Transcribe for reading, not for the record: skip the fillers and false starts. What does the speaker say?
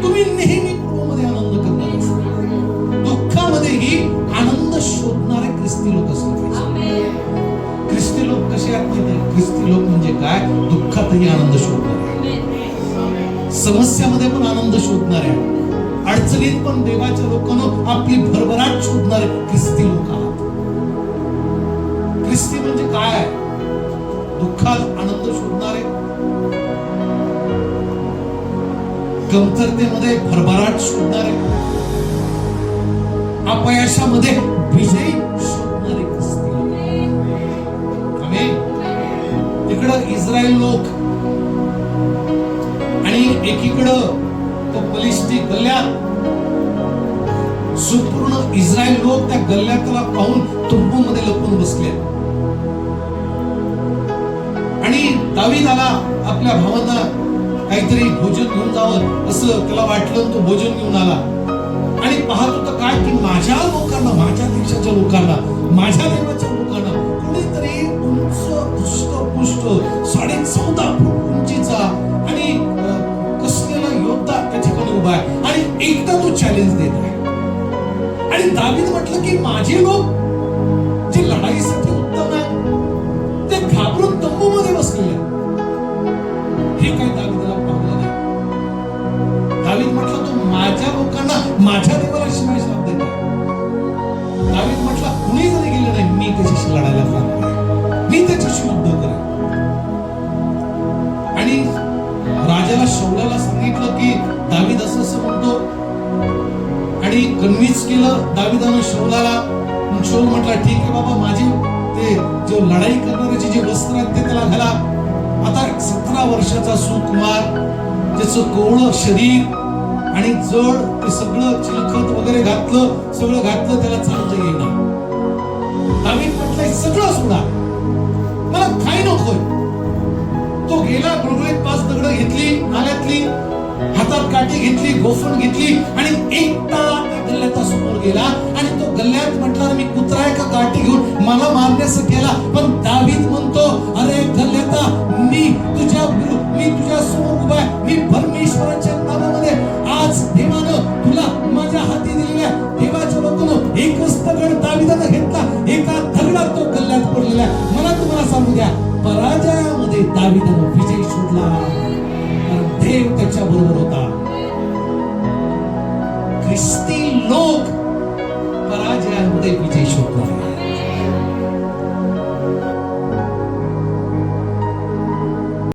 तुम्ही नेहमी प्रभूमध्ये आनंद करणार असता. दुःखामध्येही आनंद शोधणारे ख्रिस्ती लोक असले पाहिजे. ख्रिस्ती लोक कसे आहेत माहिती? ख्रिस्ती लोक म्हणजे काय? दुःखातही आनंद शोधणारे, समस्यामध्ये पण आनंद शोधणारे, अडचणीत पण देवाच्या लोकांना आपली भरभराट शोधणारे ख्रिस्ती लोक आहात. ख्रिस्ती म्हणजे काय? दुःखात आनंद शोधणारे, कमतरतेमध्ये भरभराट शोधणारे, अपयशामध्ये विजय शोधणारे ख्रिस्ती लोक. आमेन. तिकडं इस्रायल लोक आणि एकीकडं तो बलिष्ठी गल्ल्यात, संपूर्ण इस्रायल लोक त्या गल्ल्यातला पाहून तंबूमध्ये लपून बसले. आणि दावीदाला आपल्या भावांना काहीतरी भोजन घेऊन जावं असं त्याला वाटलं. तो भोजन घेऊन आला आणि पाहत होता काय की माझ्या लोकांना, माझ्या देशाच्या लोकांना, माझ्या देवाच्या लोकांना कोणीतरी उंच धुष्टपुष्ट 14.5 फूट उंचीचा आणि कसलेला योद्धा त्या ठिकाणी उभा आहे आणि एकदा तो चॅलेंज देत आहे. आणि दावीद म्हटलं की माझे लोक जे लढाईसाठी उत्तम आहे ते घाबरून तंबूमध्ये बसलेले. हे काय दावीदाला पाहलं नाही. दावीद म्हटलं तो माझ्या लोकांना, माझ्या देवाला शिवाय शब्द देत आहे. दावीद म्हटलं कुणी जरी गेलं नाही, मी त्याच्याशी लढायला सांगतो, मी त्याच्याशी युद्ध करेन. आणि राजाला शौलाला सांगितलं की दावीद असं म्हणतो आणि कन्व्हिन्स केलं दावीदानं शौलाला. शौल म्हटला ठीक आहे बाबा, माझे ते जो लढाई करणाऱ्याचे जे वस्त्र आहेत ते त्याला घाला. आता 17 वर्षाचा सुकुमार, ज्याचं कोवळं शरीर आणि जड ते सगळं चिलखत वगैरे घातलं, सगळं घातलं, त्याला चालता येईना. दावीद म्हटलंय सगळं सोडा, मला काही नकोय. तो गेला, गुळगुळीत 5 दगड घेतली नाल्यातली, हातात काठी घेतली, गोफण घेतली आणि एकटा गल्ल्याच्या समोर गेला. आणि तो गल्ल्यात म्हटला मी कुत्रा आहे का काठी घेऊन मला मारण्यासाठी गेला. पण दावीद म्हणतो अरे गल्ल्याता, मी तुझ्या समोर उभा आहे. मी परमेश्वराच्या नावामध्ये आज देवानं तुला माझ्या हाती दिलेल्या देवाच्या लोकांनो एकच दगड दावीदानं घेतला, एका दगडात तो गल्ल्यात पडलेला. मला तुम्हाला सांगू द्या, पराजयामध्ये दावीदानं विजय शोधला, कारण देव त्याच्या बरोबर होता. ख्रिस्ती लोक पराजयामध्ये विजय शोधणार.